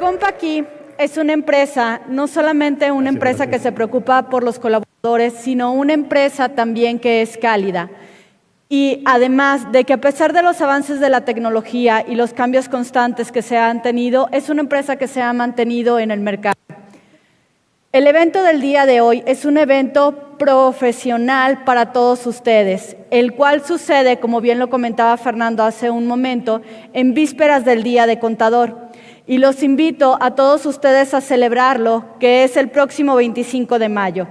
Compaqui es una empresa, no solamente una empresa que se preocupa por los colaboradores, sino una empresa también que es cálida. Y además de que a pesar de los avances de la tecnología y los cambios constantes que se han tenido, es una empresa que se ha mantenido en el mercado. El evento del día de hoy es un evento profesional para todos ustedes, el cual sucede, como bien lo comentaba Fernando hace un momento, en vísperas del Día de Contador. Y los invito a todos ustedes a celebrarlo, que es el próximo 25 de mayo.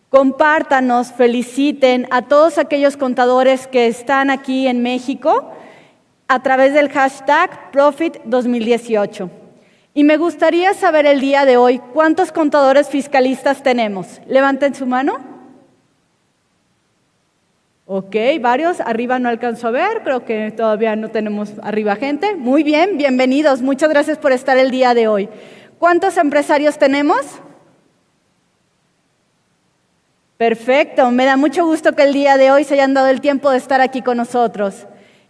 Compártanos, feliciten a todos aquellos contadores que están aquí en México a través del hashtag Profit2018. Y me gustaría saber el día de hoy, ¿cuántos contadores fiscalistas tenemos? Levanten su mano. Ok, varios. Arriba no alcanzo a ver, creo que todavía no tenemos arriba gente. Muy bien, bienvenidos. Muchas gracias por estar el día de hoy. ¿Cuántos empresarios tenemos? Perfecto, me da mucho gusto que el día de hoy se hayan dado el tiempo de estar aquí con nosotros.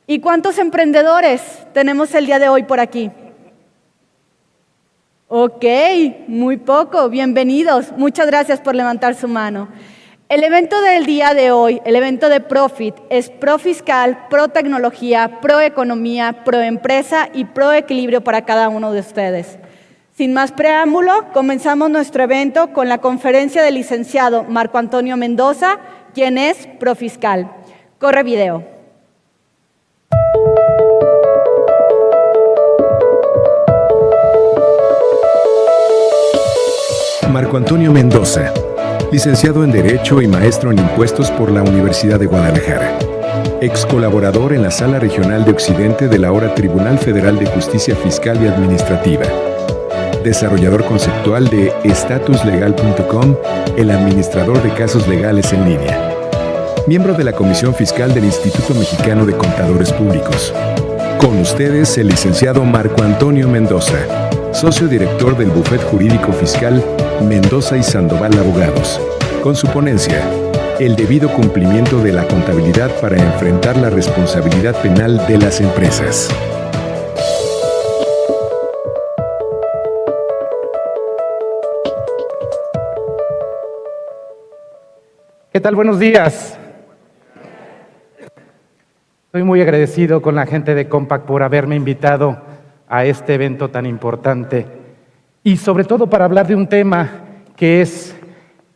¿Y cuántos emprendedores tenemos el día de hoy por aquí? Ok, muy poco. Bienvenidos. Muchas gracias por levantar su mano. El evento del día de hoy, el evento de Profit, es pro fiscal, pro tecnología, pro economía, pro empresa y pro equilibrio para cada uno de ustedes. Sin más preámbulo, comenzamos nuestro evento con la conferencia del licenciado Marco Antonio Mendoza, quien es pro fiscal. Corre video. Marco Antonio Mendoza, licenciado en Derecho y maestro en Impuestos por la Universidad de Guadalajara. Ex colaborador en la Sala Regional de Occidente del ahora Tribunal Federal de Justicia Fiscal y Administrativa. Desarrollador conceptual de statuslegal.com, el administrador de casos legales en línea. Miembro de la Comisión Fiscal del Instituto Mexicano de Contadores Públicos. Con ustedes, el licenciado Marco Antonio Mendoza, socio director del Bufet Jurídico Fiscal Mendoza y Sandoval Abogados, con su ponencia, el debido cumplimiento de la contabilidad para enfrentar la responsabilidad penal de las empresas. ¿Qué tal? Buenos días. Estoy muy agradecido con la gente de Compac por haberme invitado a este evento tan importante y sobre todo para hablar de un tema que es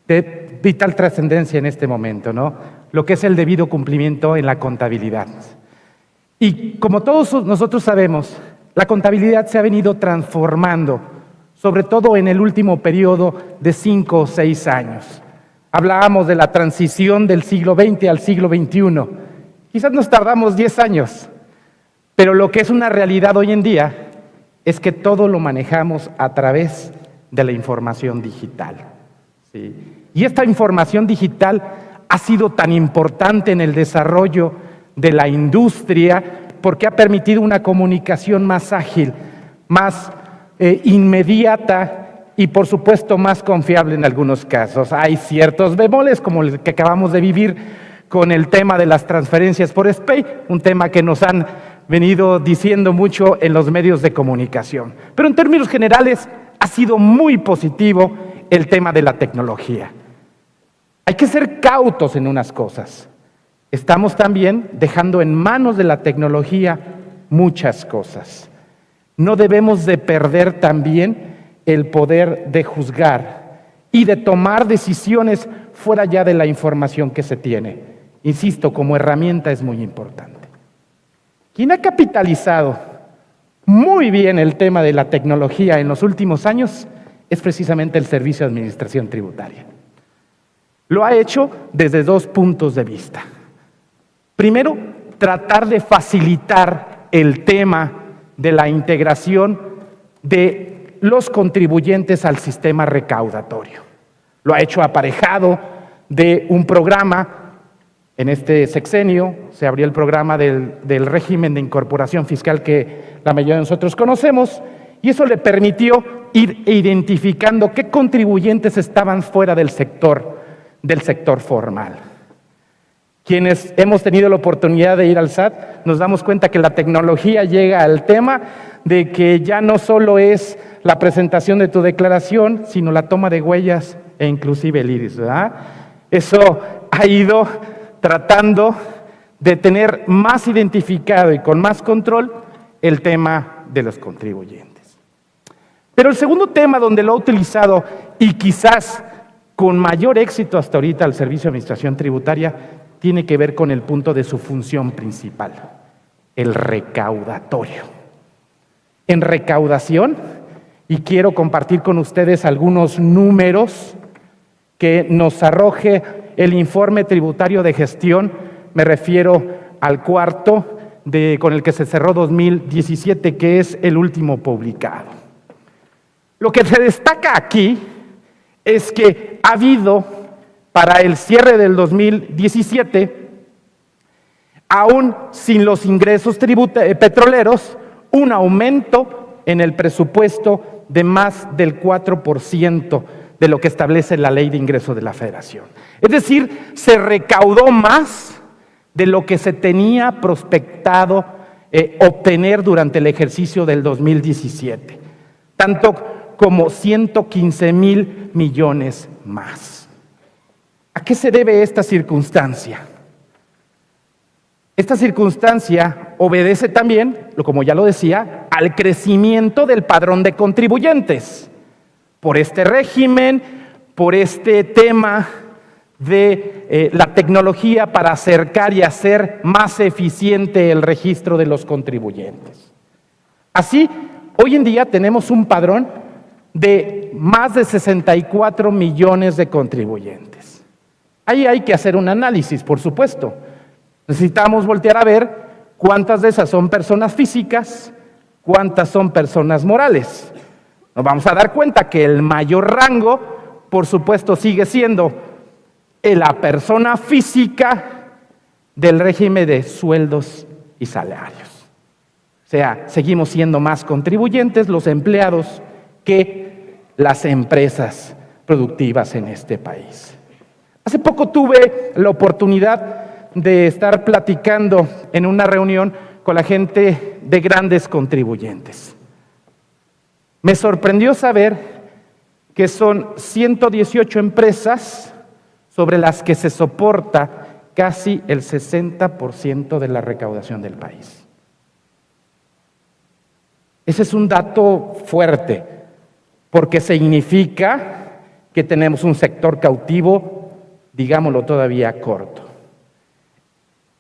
de vital trascendencia en este momento, ¿no? Lo que es el debido cumplimiento en la contabilidad. Y como todos nosotros sabemos, la contabilidad se ha venido transformando, sobre todo en el último periodo de 5 o 6 años. Hablábamos de la transición del siglo XX al siglo XXI. Quizás nos tardamos 10 años, pero lo que es una realidad hoy en día es que todo lo manejamos a través de la información digital. ¿Sí? Y esta información digital ha sido tan importante en el desarrollo de la industria porque ha permitido una comunicación más ágil, más inmediata y, por supuesto, más confiable en algunos casos. Hay ciertos bemoles, como el que acabamos de vivir con el tema de las transferencias por SPEI, un tema que nos han venido diciendo mucho en los medios de comunicación. Pero en términos generales ha sido muy positivo el tema de la tecnología. Hay que ser cautos en unas cosas. Estamos también dejando en manos de la tecnología muchas cosas. No debemos de perder también el poder de juzgar y de tomar decisiones fuera ya de la información que se tiene. Insisto, como herramienta es muy importante. Quien ha capitalizado muy bien el tema de la tecnología en los últimos años es precisamente el Servicio de Administración Tributaria. Lo ha hecho desde 2 puntos de vista. Primero, tratar de facilitar el tema de la integración de los contribuyentes al sistema recaudatorio. Lo ha hecho aparejado de un programa. En este sexenio se abrió el programa del régimen de incorporación fiscal que la mayoría de nosotros conocemos, y eso le permitió ir identificando qué contribuyentes estaban fuera del sector formal. Quienes hemos tenido la oportunidad de ir al SAT, nos damos cuenta que la tecnología llega al tema de que ya no solo es la presentación de tu declaración, sino la toma de huellas e inclusive el iris, ¿verdad? Eso ha ido tratando de tener más identificado y con más control el tema de los contribuyentes. Pero el segundo tema donde lo ha utilizado y quizás con mayor éxito hasta ahorita el Servicio de Administración Tributaria tiene que ver con el punto de su función principal, el recaudatorio. En recaudación, y quiero compartir con ustedes algunos números que nos arroje el informe tributario de gestión, me refiero al cuarto con el que se cerró 2017, que es el último publicado. Lo que se destaca aquí es que ha habido, para el cierre del 2017, aún sin los ingresos petroleros, un aumento en el presupuesto de más del 4% de lo que establece la Ley de Ingresos de la Federación. Es decir, se recaudó más de lo que se tenía prospectado obtener durante el ejercicio del 2017, tanto como 115,000 millones más. ¿A qué se debe esta circunstancia? Esta circunstancia obedece también, como ya lo decía, al crecimiento del padrón de contribuyentes. Por este régimen, por este tema de la tecnología para acercar y hacer más eficiente el registro de los contribuyentes. Así, hoy en día tenemos un padrón de más de 64 millones de contribuyentes. Ahí hay que hacer un análisis, por supuesto. Necesitamos voltear a ver cuántas de esas son personas físicas, cuántas son personas morales. Nos vamos a dar cuenta que el mayor rango, por supuesto, sigue siendo la persona física del régimen de sueldos y salarios. O sea, seguimos siendo más contribuyentes los empleados que las empresas productivas en este país. Hace poco tuve la oportunidad de estar platicando en una reunión con la gente de grandes contribuyentes. Me sorprendió saber que son 118 empresas sobre las que se soporta casi el 60% de la recaudación del país. Ese es un dato fuerte, porque significa que tenemos un sector cautivo, digámoslo todavía corto.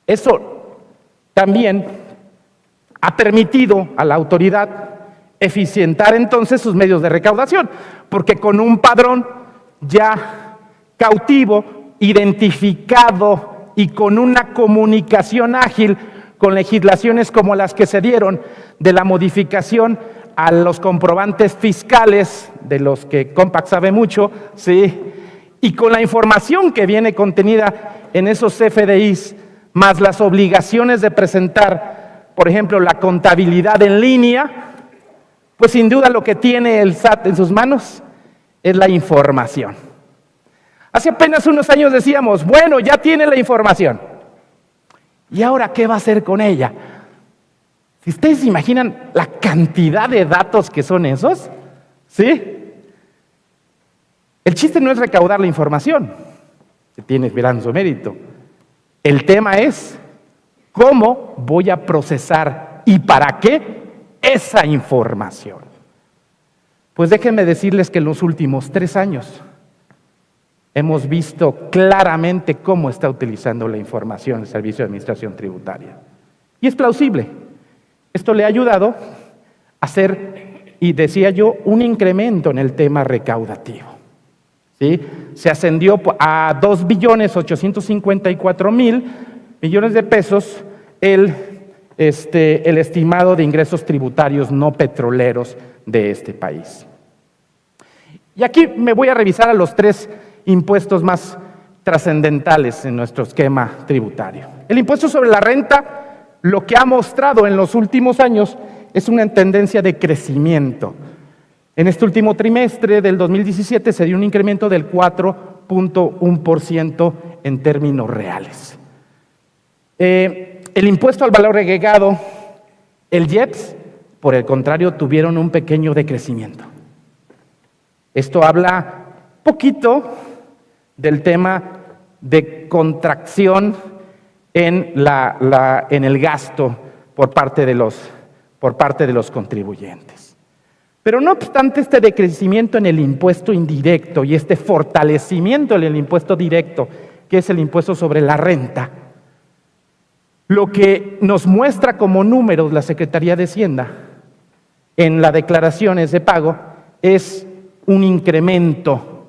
Eso también ha permitido a la autoridad eficientar entonces sus medios de recaudación, porque con un padrón ya cautivo, identificado y con una comunicación ágil con legislaciones como las que se dieron de la modificación a los comprobantes fiscales, de los que Compact sabe mucho, ¿sí? Y con la información que viene contenida en esos CFDIs, más las obligaciones de presentar, por ejemplo, la contabilidad en línea, pues sin duda lo que tiene el SAT en sus manos es la información. Hace apenas unos años decíamos, bueno, ya tiene la información. ¿Y ahora qué va a hacer con ella? Si ustedes se imaginan la cantidad de datos que son esos, ¿sí? El chiste no es recaudar la información, que tiene gran su mérito. El tema es cómo voy a procesar y para qué esa información. Pues déjenme decirles que en los últimos 3 años hemos visto claramente cómo está utilizando la información el Servicio de Administración Tributaria. Y es plausible. Esto le ha ayudado a hacer, y decía yo, un incremento en el tema recaudativo. ¿Sí? Se ascendió a 2.854.000 millones de pesos el estimado de ingresos tributarios no petroleros de este país. Y aquí me voy a revisar a los 3 impuestos más trascendentales en nuestro esquema tributario. El impuesto sobre la renta, lo que ha mostrado en los últimos años es una tendencia de crecimiento. En este último trimestre del 2017 se dio un incremento del 4.1% en términos reales. El impuesto al valor agregado, el IEPS, por el contrario, tuvieron un pequeño decrecimiento. Esto habla poquito del tema de contracción en el gasto por parte de los contribuyentes. Pero no obstante este decrecimiento en el impuesto indirecto y este fortalecimiento en el impuesto directo, que es el impuesto sobre la renta, lo que nos muestra como números la Secretaría de Hacienda en las declaraciones de pago es un incremento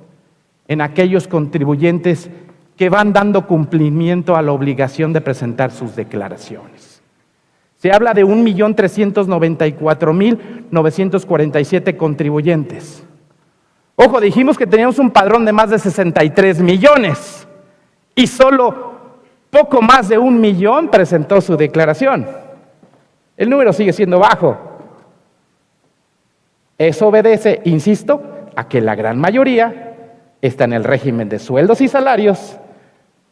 en aquellos contribuyentes que van dando cumplimiento a la obligación de presentar sus declaraciones. Se habla de 1.394.947 contribuyentes. Ojo, dijimos que teníamos un padrón de más de 63 millones y solo poco más de 1 millón presentó su declaración. El número sigue siendo bajo. Eso obedece, insisto, a que la gran mayoría está en el régimen de sueldos y salarios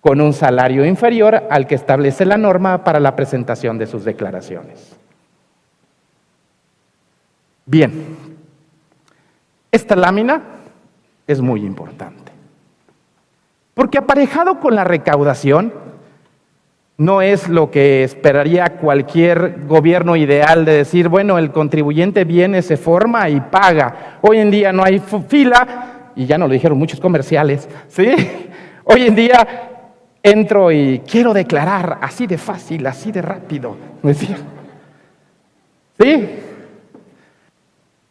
con un salario inferior al que establece la norma para la presentación de sus declaraciones. Bien, esta lámina es muy importante, porque aparejado con la recaudación no es lo que esperaría cualquier gobierno ideal de decir, bueno, el contribuyente viene, se forma y paga. Hoy en día no hay fila, y ya nos lo dijeron muchos comerciales, ¿sí? Hoy en día entro y quiero declarar así de fácil, así de rápido, decía. ¿Sí?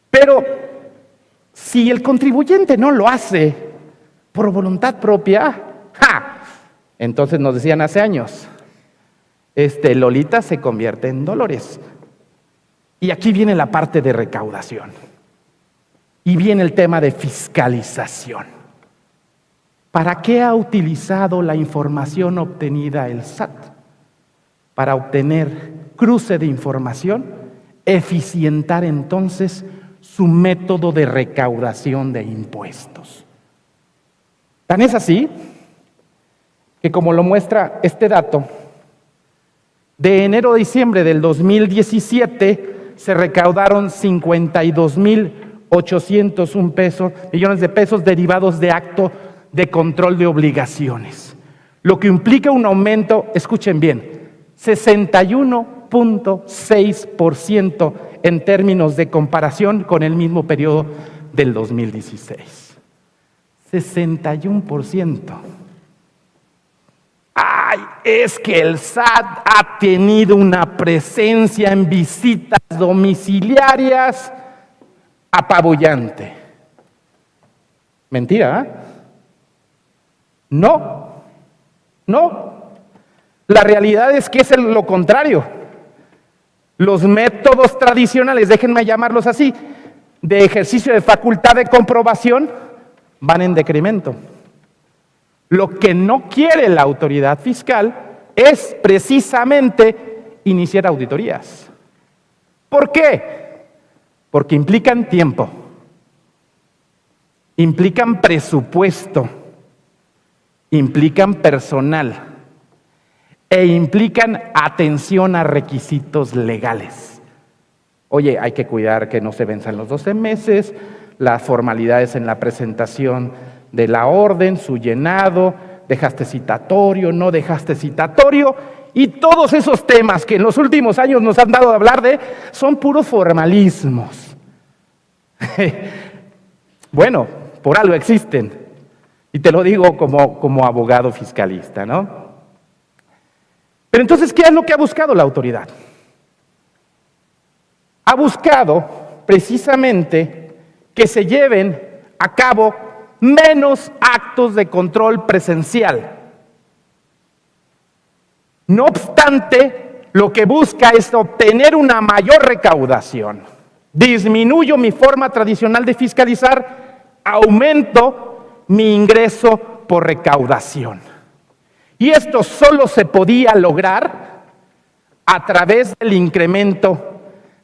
Pero si el contribuyente no lo hace por voluntad propia, entonces nos decían hace años, Lolita se convierte en Dolores. Y aquí viene la parte de recaudación. Y viene el tema de fiscalización. ¿Para qué ha utilizado la información obtenida el SAT? Para obtener cruce de información, eficientar entonces su método de recaudación de impuestos. Tan es así que, como lo muestra este dato, de enero a diciembre del 2017 se recaudaron 52.801 millones de pesos derivados de acto de control de obligaciones, lo que implica un aumento, escuchen bien, 61.6% en términos de comparación con el mismo periodo del 2016. 61%. ¡Ay! Es que el SAT ha tenido una presencia en visitas domiciliarias apabullante. ¿Mentira? No. La realidad es que es lo contrario. Los métodos tradicionales, déjenme llamarlos así, de ejercicio de facultad de comprobación, van en decremento. Lo que no quiere la autoridad fiscal es precisamente iniciar auditorías. ¿Por qué? Porque implican tiempo, implican presupuesto, implican personal e implican atención a requisitos legales. Oye, hay que cuidar que no se venzan los 12 meses, las formalidades en la presentación de la orden, su llenado, dejaste citatorio, no dejaste citatorio, y todos esos temas que en los últimos años nos han dado a hablar de, son puros formalismos. Bueno, por algo existen, y te lo digo como abogado fiscalista, ¿no? Pero entonces, ¿qué es lo que ha buscado la autoridad? Ha buscado precisamente que se lleven a cabo menos actos de control presencial. No obstante, lo que busca es obtener una mayor recaudación. Disminuyo mi forma tradicional de fiscalizar, aumento mi ingreso por recaudación. Y esto solo se podía lograr a través del incremento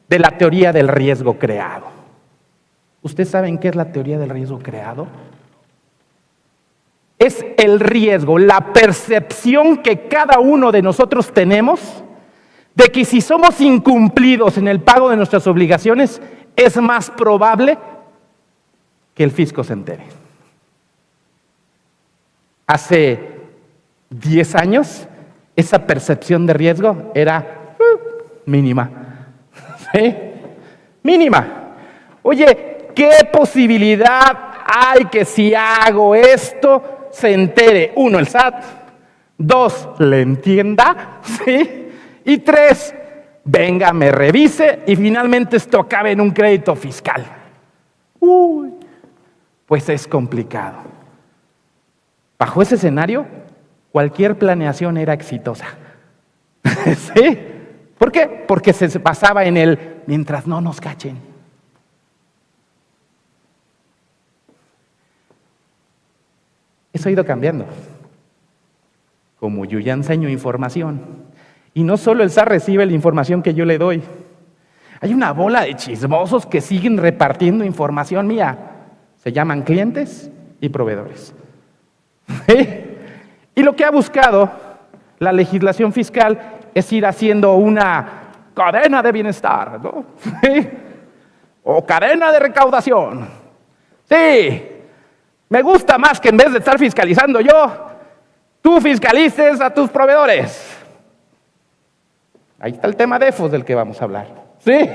de la teoría del riesgo creado. ¿Ustedes saben qué es la teoría del riesgo creado? Es el riesgo, la percepción que cada uno de nosotros tenemos de que si somos incumplidos en el pago de nuestras obligaciones, es más probable que el fisco se entere. Hace 10 años, esa percepción de riesgo era mínima. ¿Sí? Mínima. Oye, ¿qué posibilidad hay que si hago esto se entere? 1, el SAT. 2, le entienda. ¿Sí? Y 3, venga, me revise y finalmente esto acabe en un crédito fiscal. Uy, pues es complicado. Bajo ese escenario, cualquier planeación era exitosa. ¿Sí? ¿Por qué? Porque se basaba en el mientras no nos cachen. Eso ha ido cambiando. Como yo ya enseño información, y no solo el SAT recibe la información que yo le doy, hay una bola de chismosos que siguen repartiendo información mía. Se llaman clientes y proveedores. ¿Sí? Y lo que ha buscado la legislación fiscal es ir haciendo una cadena de bienestar, ¿no? ¿Sí? O cadena de recaudación. Sí, me gusta más que en vez de estar fiscalizando yo, tú fiscalices a tus proveedores. Ahí está el tema de EFOS del que vamos a hablar. ¿Sí?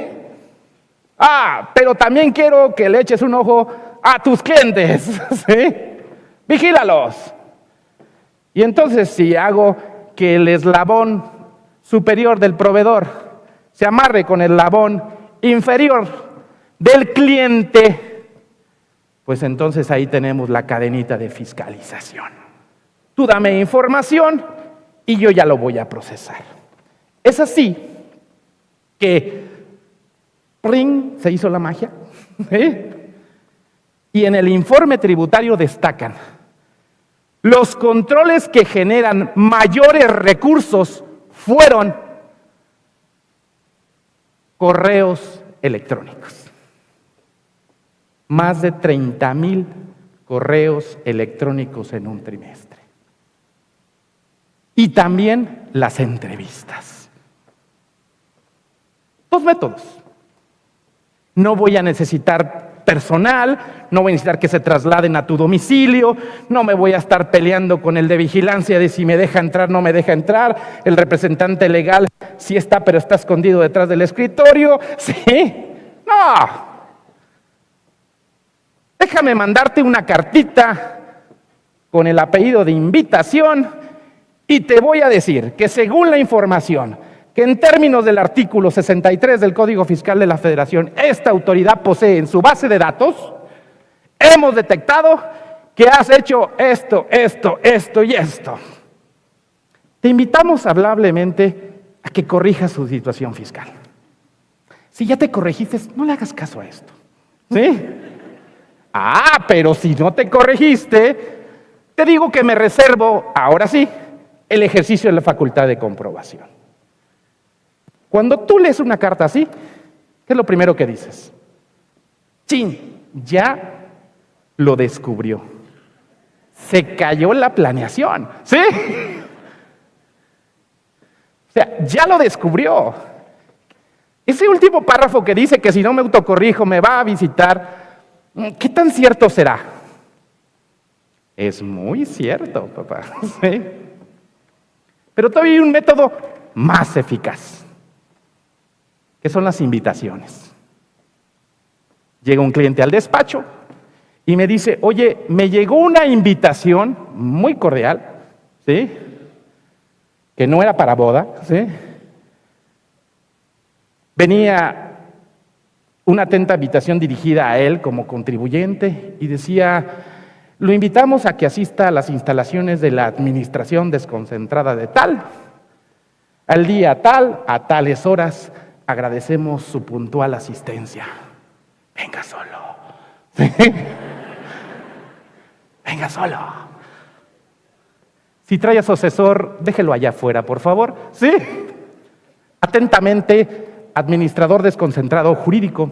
Pero también quiero que le eches un ojo a tus clientes. ¿Sí? Vigílalos. Y entonces si hago que el eslabón superior del proveedor se amarre con el eslabón inferior del cliente, pues entonces ahí tenemos la cadenita de fiscalización. Tú dame información y yo ya lo voy a procesar. Es así que ¡pring! Se hizo la magia. Y en el informe tributario destacan los controles que generan mayores recursos fueron correos electrónicos. Más de 30,000 correos electrónicos en un trimestre. Y también las entrevistas. 2 métodos. No voy a necesitar personal, no voy a necesitar que se trasladen a tu domicilio, no me voy a estar peleando con el de vigilancia de si me deja entrar, no me deja entrar, el representante legal sí está, pero está escondido detrás del escritorio. ¿Sí? No. Déjame mandarte una cartita con el apellido de invitación y te voy a decir que según la información que en términos del artículo 63 del Código Fiscal de la Federación, esta autoridad posee en su base de datos, hemos detectado que has hecho esto, esto, esto y esto. Te invitamos amablemente a que corrijas su situación fiscal. Si ya te corregiste, no le hagas caso a esto. ¿Sí? Pero si no te corregiste, te digo que me reservo, ahora sí, el ejercicio de la facultad de comprobación. Cuando tú lees una carta así, ¿qué es lo primero que dices? ¡Chin! Ya lo descubrió. Se cayó la planeación. ¿Sí? O sea, ya lo descubrió. Ese último párrafo que dice que si no me autocorrijo me va a visitar, ¿qué tan cierto será? Es muy cierto, papá. ¿Sí? Pero todavía hay un método más eficaz, que son las invitaciones. Llega un cliente al despacho y me dice, oye, me llegó una invitación muy cordial, ¿sí? Que no era para boda, ¿sí? Venía una atenta invitación dirigida a él como contribuyente y decía, lo invitamos a que asista a las instalaciones de la administración desconcentrada de tal, al día tal, a tales horas. Agradecemos su puntual asistencia. Venga solo. ¿Sí? Venga solo. Si trae a su asesor, déjelo allá afuera, por favor. ¿Sí? Atentamente, administrador desconcentrado jurídico,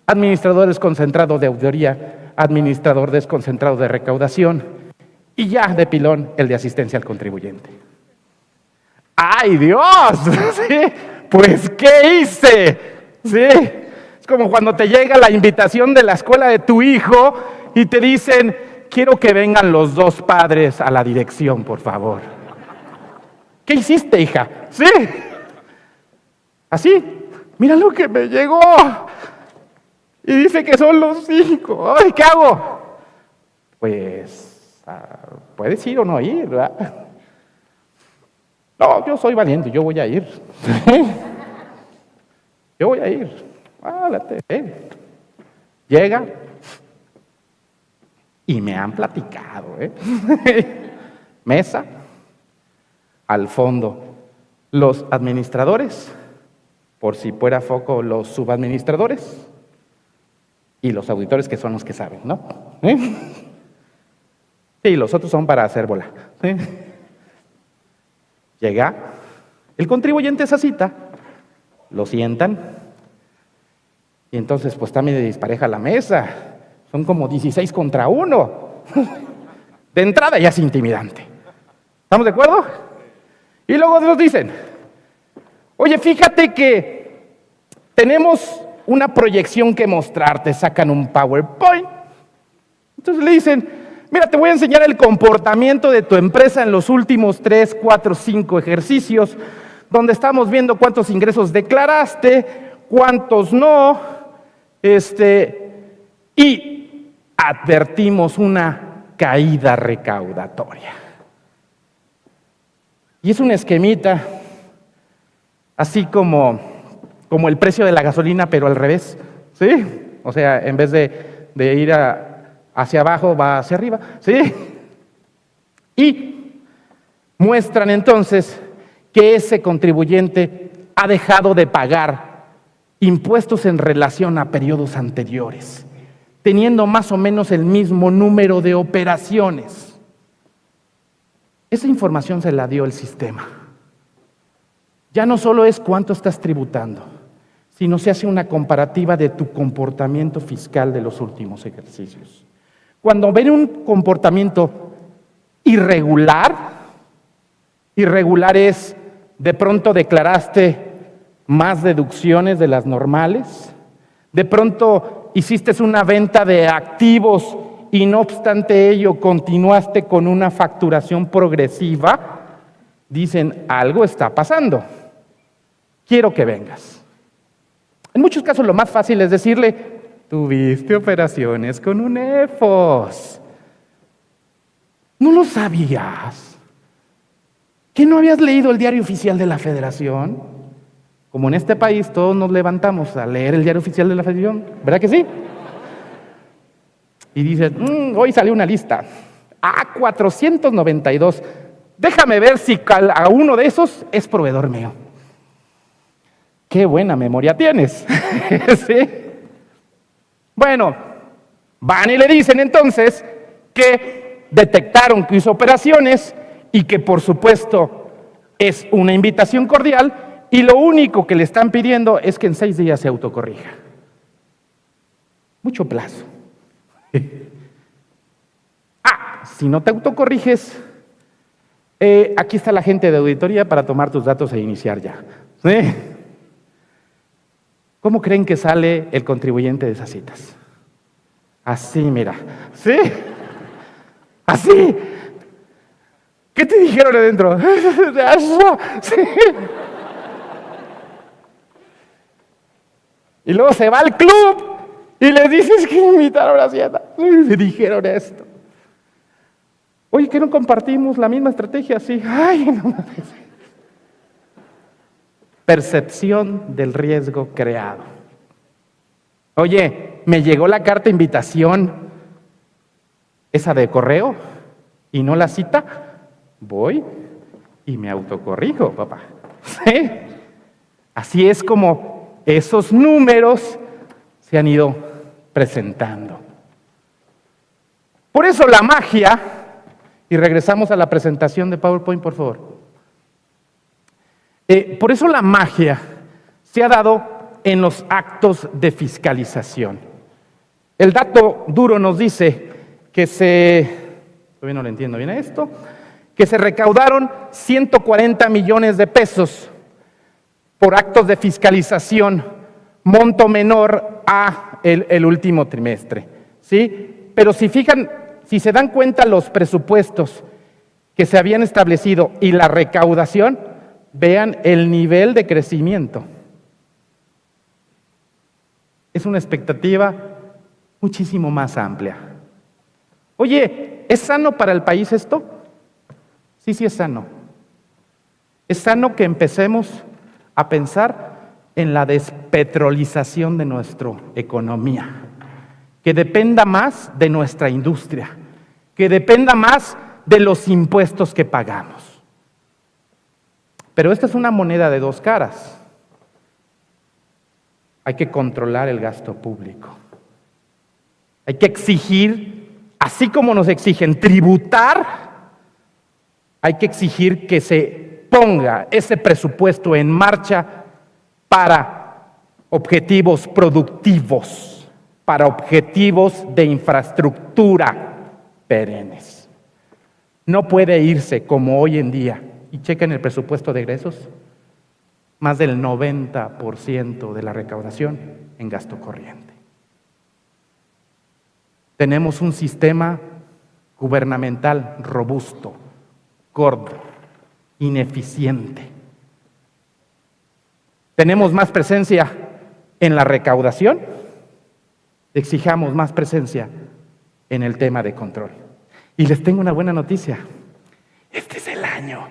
administrador desconcentrado de auditoría, administrador desconcentrado de recaudación y ya de pilón el de asistencia al contribuyente. ¡Ay, Dios! ¿Sí? Pues, ¿qué hice? ¿Sí? Es como cuando te llega la invitación de la escuela de tu hijo y te dicen, quiero que vengan los dos padres a la dirección, por favor. ¿Qué hiciste, hija? Sí. Así, mira lo que me llegó. Y dice que son los 5. Ay, ¿qué hago? Pues, puedes ir o no ir, ¿verdad? No, yo soy valiente, yo voy a ir. Yo voy a ir. Llega y me han platicado, Mesa, al fondo, los administradores, por si fuera foco, los subadministradores y los auditores, que son los que saben, ¿no? Sí, los otros son para hacer bola. Llega el contribuyente a esa cita, lo sientan, y entonces pues está medio dispareja la mesa, son como 16 contra 1. De entrada ya es intimidante. ¿Estamos de acuerdo? Y luego nos dicen, oye, fíjate que tenemos una proyección que mostrarte, sacan un PowerPoint. Entonces le dicen, mira, te voy a enseñar el comportamiento de tu empresa en los últimos 3, 4, 5 ejercicios, donde estamos viendo cuántos ingresos declaraste, cuántos no, y advertimos una caída recaudatoria. Y es un esquemita, así como el precio de la gasolina, pero al revés, ¿sí? O sea, en vez de ir hacia abajo, va hacia arriba, ¿sí? Y muestran entonces que ese contribuyente ha dejado de pagar impuestos en relación a periodos anteriores, teniendo más o menos el mismo número de operaciones. Esa información se la dio el sistema. Ya no solo es cuánto estás tributando, sino se hace una comparativa de tu comportamiento fiscal de los últimos ejercicios. Cuando ven un comportamiento irregular es de pronto declaraste más deducciones de las normales, de pronto hiciste una venta de activos y no obstante ello continuaste con una facturación progresiva, dicen, algo está pasando, quiero que vengas. En muchos casos lo más fácil es decirle, tuviste operaciones con un EFOS. ¿No lo sabías? ¿Que no habías leído el diario oficial de la Federación? Como en este país todos nos levantamos a leer el diario oficial de la Federación, ¿verdad que sí? Y dices, hoy salió una lista, 492, déjame ver si a uno de esos es proveedor mío. ¡Qué buena memoria tienes! ¿Sí? Bueno, van y le dicen entonces que detectaron que hizo operaciones y que por supuesto es una invitación cordial y lo único que le están pidiendo es que en 6 días se autocorrija. Mucho plazo. Si no te autocorriges, aquí está la gente de auditoría para tomar tus datos e iniciar ya. ¿Sí? ¿Cómo creen que sale el contribuyente de esas citas? Así, mira. ¿Sí? Así. ¿Qué te dijeron adentro? ¿Sí? Y luego se va al club y le dices que me invitaron a la Hacienda. Y me dijeron esto. Oye, ¿que no compartimos la misma estrategia? Sí. Ay, no. Percepción del riesgo creado. Oye, me llegó la carta de invitación, esa de correo, y no la cita. Voy y me autocorrijo, papá. ¿Sí? Así es como esos números se han ido presentando. Por eso la magia, y regresamos a la presentación de PowerPoint, por favor. Por eso la magia se ha dado en los actos de fiscalización. El dato duro nos dice que todavía no lo entiendo bien esto, que se recaudaron 140 millones de pesos por actos de fiscalización monto menor a el último trimestre, ¿sí? Pero si se dan cuenta los presupuestos que se habían establecido y la recaudación, vean el nivel de crecimiento. Es una expectativa muchísimo más amplia. Oye, ¿es sano para el país esto? Sí es sano. Es sano que empecemos a pensar en la despetrolización de nuestra economía, que dependa más de nuestra industria, que dependa más de los impuestos que pagamos. Pero esta es una moneda de dos caras. Hay que controlar el gasto público. Hay que exigir, así como nos exigen tributar, hay que exigir que se ponga ese presupuesto en marcha para objetivos productivos, para objetivos de infraestructura perennes. No puede irse como hoy en día, y chequen el presupuesto de egresos, más del 90% de la recaudación en gasto corriente. Tenemos un sistema gubernamental robusto, gordo, ineficiente. Tenemos más presencia en la recaudación, exijamos más presencia en el tema de control. Y les tengo una buena noticia. Este es el año.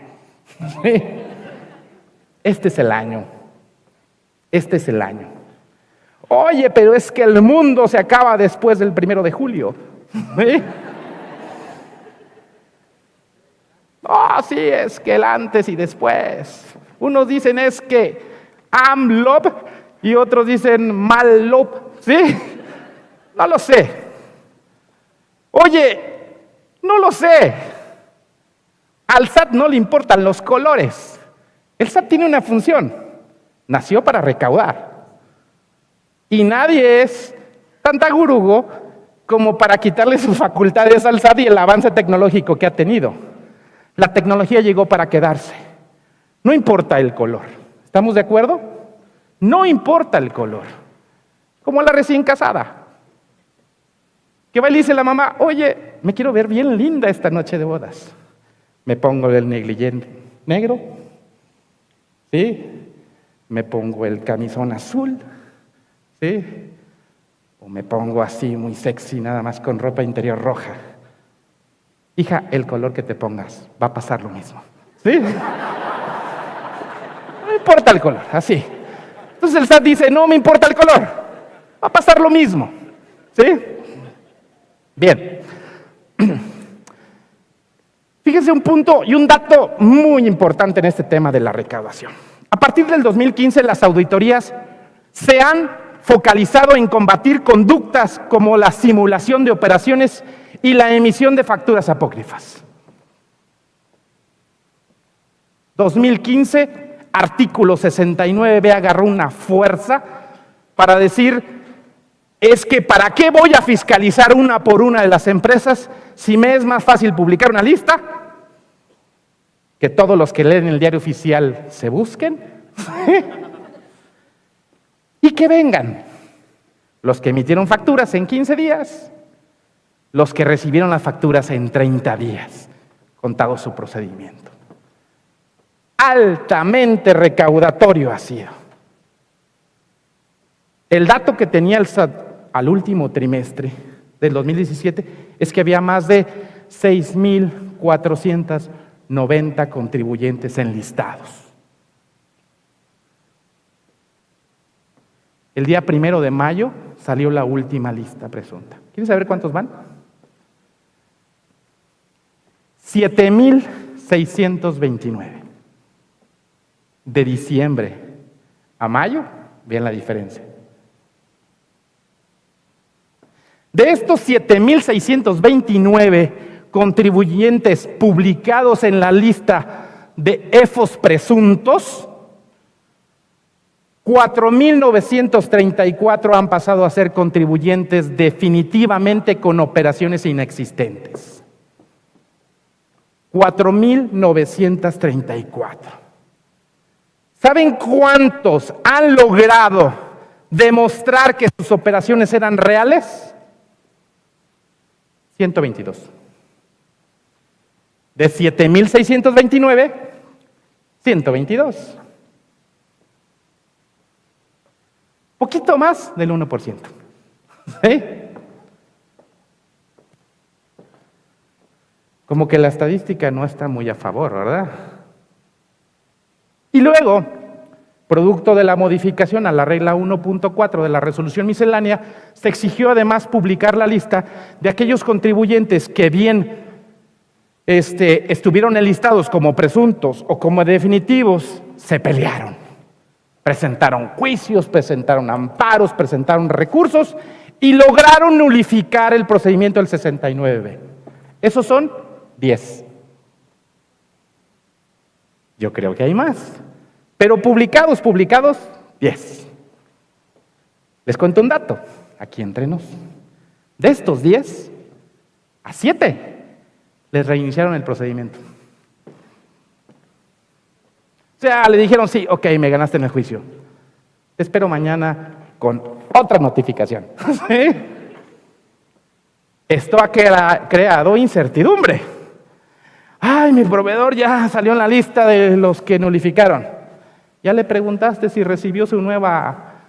Este es el año. Este es el año. Oye, pero es que el mundo se acaba después del 1 de julio. Oh, sí, es que el antes y después. Unos dicen es que AMLOP y otros dicen MALOP. ¿Sí? No lo sé. Oye, no lo sé. Al SAT no le importan los colores. El SAT tiene una función. Nació para recaudar. Y nadie es tan tagurugo como para quitarle sus facultades al SAT y el avance tecnológico que ha tenido. La tecnología llegó para quedarse. No importa el color. ¿Estamos de acuerdo? No importa el color. Como la recién casada. Que va y le dice a la mamá, oye, me quiero ver bien linda esta noche de bodas. Me pongo el negligé negro, ¿sí? Me pongo el camisón azul, ¿sí? O me pongo así muy sexy, nada más con ropa interior roja. Hija, el color que te pongas, va a pasar lo mismo, ¿sí? No importa el color, así. Entonces el SAT dice, no me importa el color, va a pasar lo mismo, ¿sí? Bien. Fíjense un punto y un dato muy importante en este tema de la recaudación. A partir del 2015, las auditorías se han focalizado en combatir conductas como la simulación de operaciones y la emisión de facturas apócrifas. 2015, artículo 69B agarró una fuerza para decir, es que ¿para qué voy a fiscalizar una por una de las empresas si me es más fácil publicar una lista? Que todos los que leen el diario oficial se busquen y que vengan los que emitieron facturas en 15 días, los que recibieron las facturas en 30 días, contado su procedimiento. Altamente recaudatorio ha sido. El dato que tenía el SAT al último trimestre del 2017 es que había más de 6,490 contribuyentes enlistados. El día 1 de mayo salió la última lista presunta. ¿Quieren saber cuántos van? 7,629. De diciembre a mayo, vean la diferencia. De estos 7,629 contribuyentes publicados en la lista de EFOS presuntos, 4,934 han pasado a ser contribuyentes definitivamente con operaciones inexistentes. 4,934. ¿Saben cuántos han logrado demostrar que sus operaciones eran reales, 122. De 7,629, 122. Poquito más del 1%. ¿Sí? Como que la estadística no está muy a favor, ¿verdad? Y luego, producto de la modificación a la regla 1.4 de la resolución miscelánea, se exigió además publicar la lista de aquellos contribuyentes que bien estuvieron enlistados como presuntos o como definitivos, se pelearon. Presentaron juicios, presentaron amparos, presentaron recursos y lograron nulificar el procedimiento del 69B. Esos son 10. Yo creo que hay más. Pero publicados, 10. Les cuento un dato, aquí entre nos. De estos 10, a 7 les reiniciaron el procedimiento. O sea, le dijeron, sí, ok, me ganaste en el juicio. Te espero mañana con otra notificación. ¿Sí? Esto ha creado incertidumbre. Ay, mi proveedor ya salió en la lista de los que nulificaron. ¿Ya le preguntaste si recibió su nueva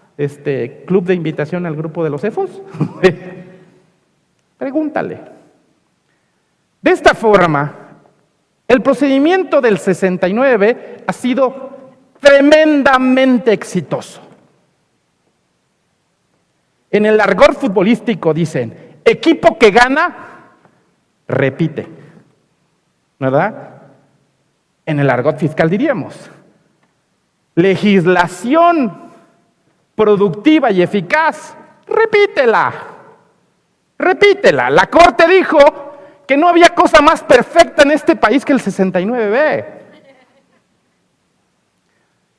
club de invitación al grupo de los CEFOS? Pregúntale. De esta forma, el procedimiento del 69 ha sido tremendamente exitoso. En el argot futbolístico dicen, equipo que gana, repite. ¿Verdad? En el argot fiscal diríamos, legislación productiva y eficaz, repítela. Repítela. La Corte dijo que no había cosa más perfecta en este país que el 69B.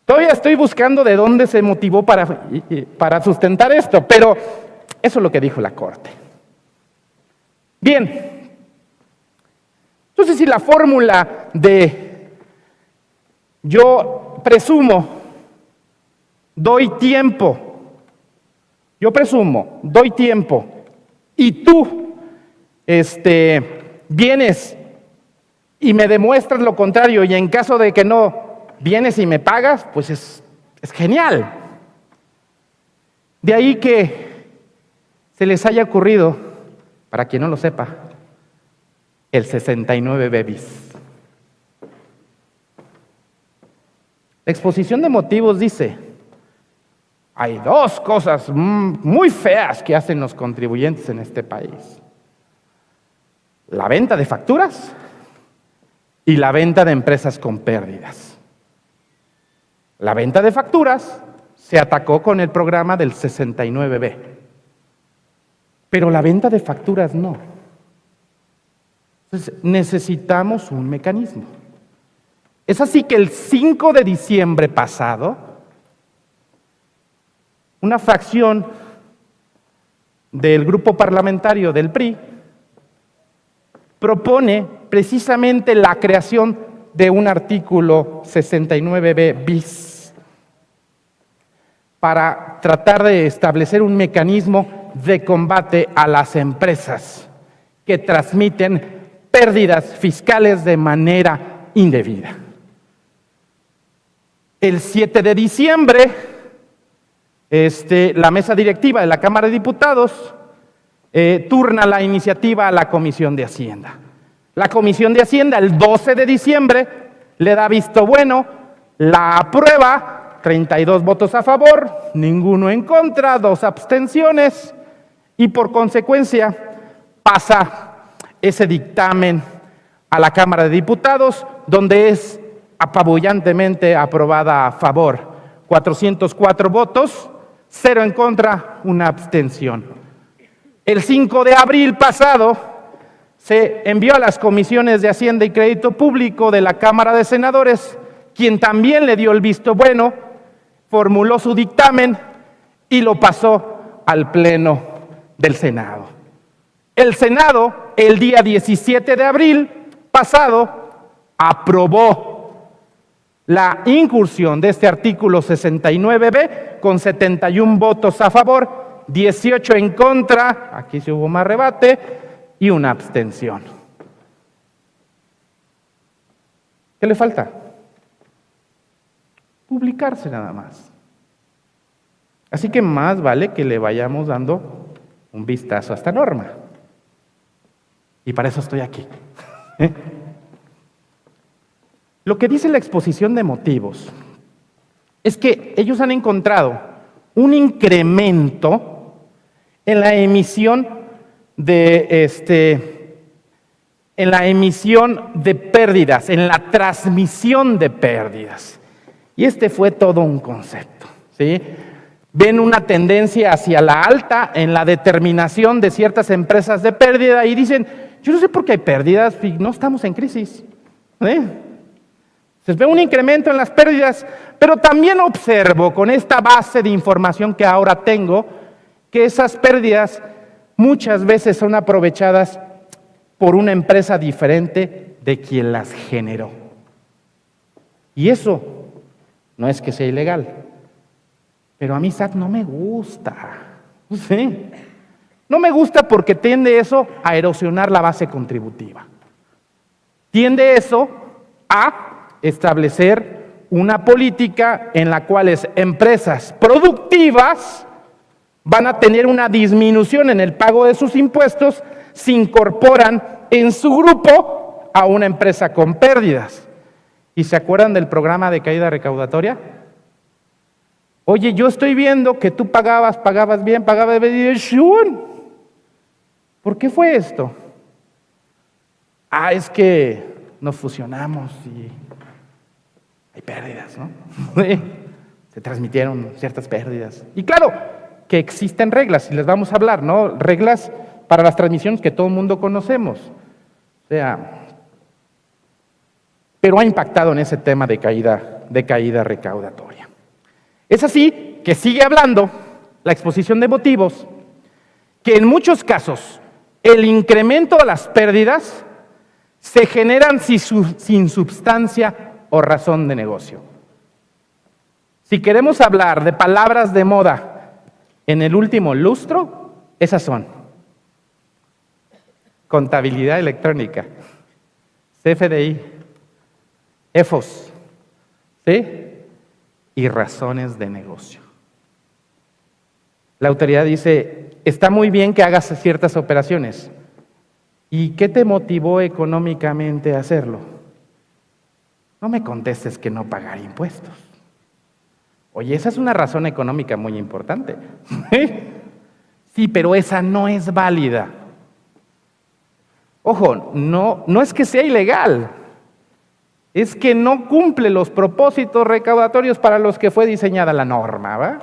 Todavía estoy buscando de dónde se motivó para sustentar esto, pero eso es lo que dijo la Corte. Bien. Entonces, si la fórmula de yo presumo, doy tiempo, y tú vienes y me demuestras lo contrario, y en caso de que no vienes y me pagas, pues es genial. De ahí que se les haya ocurrido, para quien no lo sepa, el 69B bis. La exposición de motivos dice, hay dos cosas muy feas que hacen los contribuyentes en este país. La venta de facturas y la venta de empresas con pérdidas. La venta de facturas se atacó con el programa del 69B, pero la venta de facturas no. Entonces, necesitamos un mecanismo. Es así que el 5 de diciembre pasado, una fracción del grupo parlamentario del PRI propone precisamente la creación de un artículo 69B bis para tratar de establecer un mecanismo de combate a las empresas que transmiten pérdidas fiscales de manera indebida. El 7 de diciembre, la mesa directiva de la Cámara de Diputados turna la iniciativa a la Comisión de Hacienda. La Comisión de Hacienda el 12 de diciembre le da visto bueno, la aprueba, 32 votos a favor, ninguno en contra, 2 abstenciones, y por consecuencia pasa ese dictamen a la Cámara de Diputados, donde es apabullantemente aprobada a favor, 404 votos, 0 en contra, 1 abstención. El 5 de abril pasado se envió a las comisiones de Hacienda y Crédito Público de la Cámara de Senadores, quien también le dio el visto bueno, formuló su dictamen y lo pasó al Pleno del Senado. El Senado, el día 17 de abril pasado, aprobó la incursión de este artículo 69b con 71 votos a favor, 18 en contra, aquí sí hubo más rebate, y una abstención. ¿Qué le falta? Publicarse nada más. Así que más vale que le vayamos dando un vistazo a esta norma. Y para eso estoy aquí. Lo que dice la exposición de motivos es que ellos han encontrado un incremento en la emisión de pérdidas, en la transmisión de pérdidas. Y fue todo un concepto, ¿sí? Ven una tendencia hacia la alta en la determinación de ciertas empresas de pérdida y dicen, yo no sé por qué hay pérdidas y no estamos en crisis. Se ve un incremento en las pérdidas, pero también observo con esta base de información que ahora tengo que esas pérdidas muchas veces son aprovechadas por una empresa diferente de quien las generó. Y eso no es que sea ilegal, pero a mí SAT no me gusta. ¿Sí? No me gusta porque tiende eso a erosionar la base contributiva. Tiende eso a establecer una política en la cual empresas productivas van a tener una disminución en el pago de sus impuestos si incorporan en su grupo a una empresa con pérdidas. ¿Y se acuerdan del programa de caída recaudatoria? Oye, yo estoy viendo que tú pagabas bien, ¿por qué fue esto? Es que nos fusionamos y hay pérdidas, ¿no? Se transmitieron ciertas pérdidas. Y claro, que existen reglas, y les vamos a hablar, ¿no? Reglas para las transmisiones que todo el mundo conocemos. O sea, pero ha impactado en ese tema de caída recaudatoria. Es así que sigue hablando la exposición de motivos, que en muchos casos el incremento de las pérdidas se generan sin substancia o razón de negocio. Si queremos hablar de palabras de moda en el último lustro, esas son contabilidad electrónica, CFDI, EFOS, ¿sí? Y razones de negocio. La autoridad dice, está muy bien que hagas ciertas operaciones. ¿Y qué te motivó económicamente a hacerlo? No me contestes que no pagar impuestos. Oye, esa es una razón económica muy importante. Sí, pero esa no es válida. Ojo, no es que sea ilegal. Es que no cumple los propósitos recaudatorios para los que fue diseñada la norma, ¿va?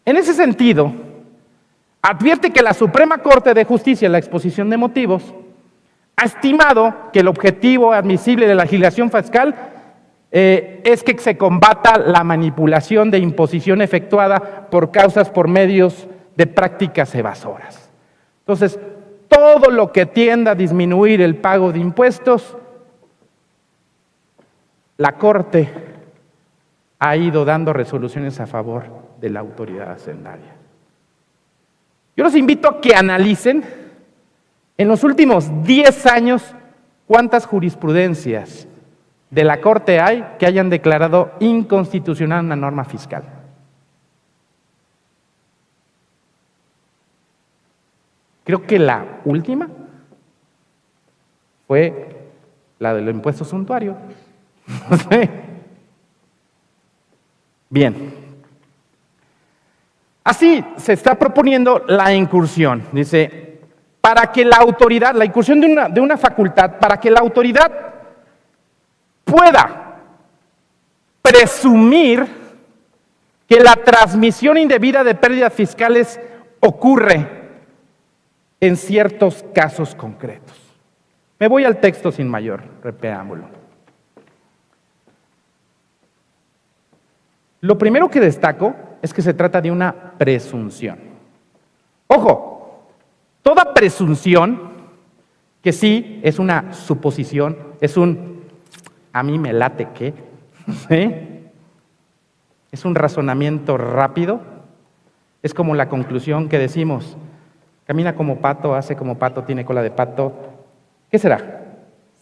En ese sentido, advierte que la Suprema Corte de Justicia en la exposición de motivos ha estimado que el objetivo admisible de la legislación fiscal es que se combata la manipulación de imposición efectuada por medios de prácticas evasoras. Entonces, todo lo que tienda a disminuir el pago de impuestos, la Corte ha ido dando resoluciones a favor de la autoridad hacendaria. Yo los invito a que analicen en los últimos 10 años cuántas jurisprudencias de la Corte hay que hayan declarado inconstitucional una norma fiscal. Creo que la última fue la del impuesto suntuario. Bien. Así se está proponiendo la incursión. Dice, para que la autoridad, la incursión de una facultad, para que la autoridad pueda presumir que la transmisión indebida de pérdidas fiscales ocurre en ciertos casos concretos. Me voy al texto sin mayor preámbulo. Lo primero que destaco es que se trata de una presunción. Ojo, toda presunción, que sí es una suposición, es a mí me late que, ¿Sí? Es un razonamiento rápido. Es como la conclusión que decimos: camina como pato, hace como pato, tiene cola de pato. ¿Qué será?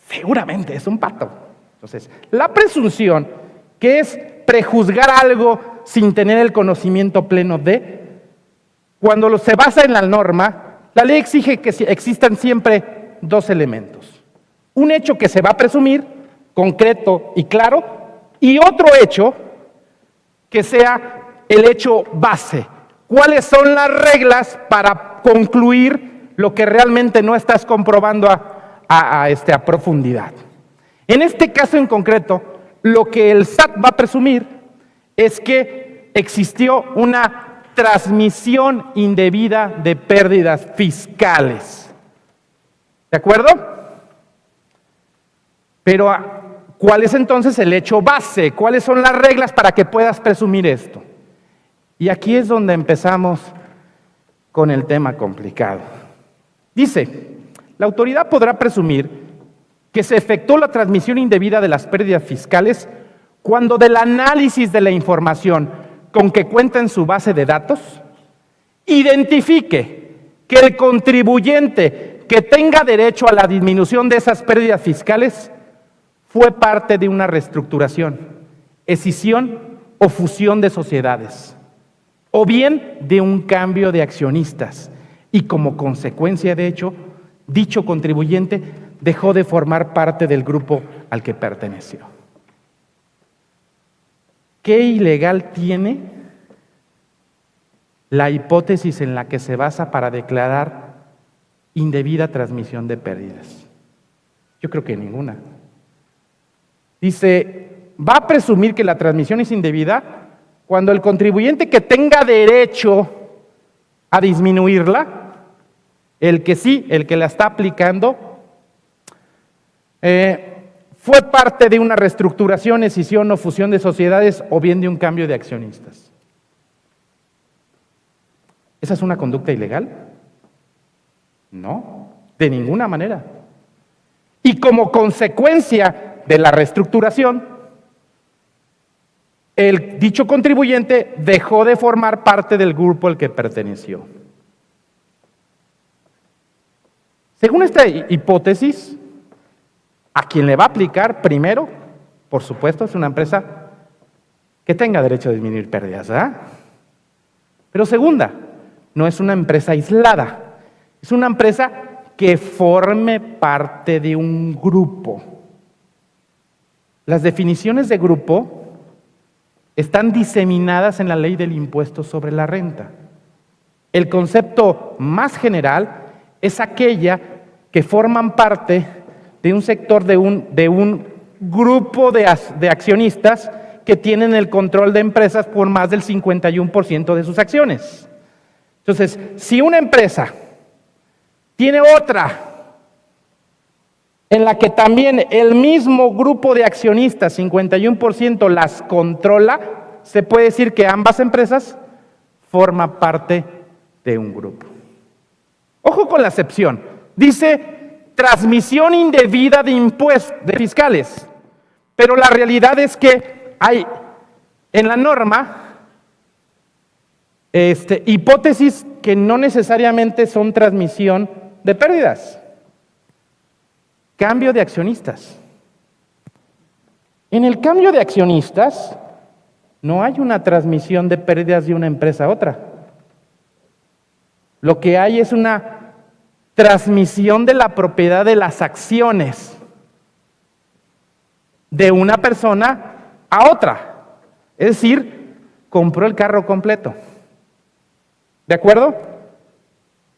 Seguramente es un pato. Entonces, la presunción, que es prejuzgar algo sin tener el conocimiento pleno de, cuando se basa en la norma, la ley exige que existan siempre dos elementos. Un hecho que se va a presumir, concreto y claro, y otro hecho que sea el hecho base. ¿Cuáles son las reglas para concluir lo que realmente no estás comprobando a profundidad? En este caso en concreto, lo que el SAT va a presumir es que existió una transmisión indebida de pérdidas fiscales. ¿De acuerdo? Pero, ¿cuál es entonces el hecho base? ¿Cuáles son las reglas para que puedas presumir esto? Y aquí es donde empezamos con el tema complicado. Dice, la autoridad podrá presumir que se efectuó la transmisión indebida de las pérdidas fiscales cuando del análisis de la información con que cuenta en su base de datos, identifique que el contribuyente que tenga derecho a la disminución de esas pérdidas fiscales fue parte de una reestructuración, escisión o fusión de sociedades, o bien de un cambio de accionistas, y como consecuencia de hecho, dicho contribuyente dejó de formar parte del grupo al que perteneció. ¿Qué ilegal tiene la hipótesis en la que se basa para declarar indebida transmisión de pérdidas? Yo creo que ninguna. Dice, va a presumir que la transmisión es indebida cuando el contribuyente que tenga derecho a disminuirla, el que sí, el que la está aplicando, fue parte de una reestructuración, escisión o fusión de sociedades o bien de un cambio de accionistas. ¿Esa es una conducta ilegal? No, de ninguna manera. Y como consecuencia de la reestructuración, el dicho contribuyente dejó de formar parte del grupo al que perteneció. Según esta hipótesis, a quien le va a aplicar primero, por supuesto, es una empresa que tenga derecho a disminuir pérdidas, ¿verdad? Pero segunda, no es una empresa aislada, es una empresa que forme parte de un grupo. Las definiciones de grupo están diseminadas en la ley del impuesto sobre la renta. El concepto más general es aquella que forman parte de un sector, de un grupo de accionistas que tienen el control de empresas por más del 51% de sus acciones. Entonces, si una empresa tiene otra en la que también el mismo grupo de accionistas, 51%, las controla, se puede decir que ambas empresas forman parte de un grupo. Ojo con la excepción. Dice transmisión indebida de impuestos fiscales, pero la realidad es que hay en la norma hipótesis que no necesariamente son transmisión de pérdidas. Cambio de accionistas. En el cambio de accionistas no hay una transmisión de pérdidas de una empresa a otra. Lo que hay es una transmisión de la propiedad de las acciones de una persona a otra. Es decir, compró el carro completo. ¿De acuerdo?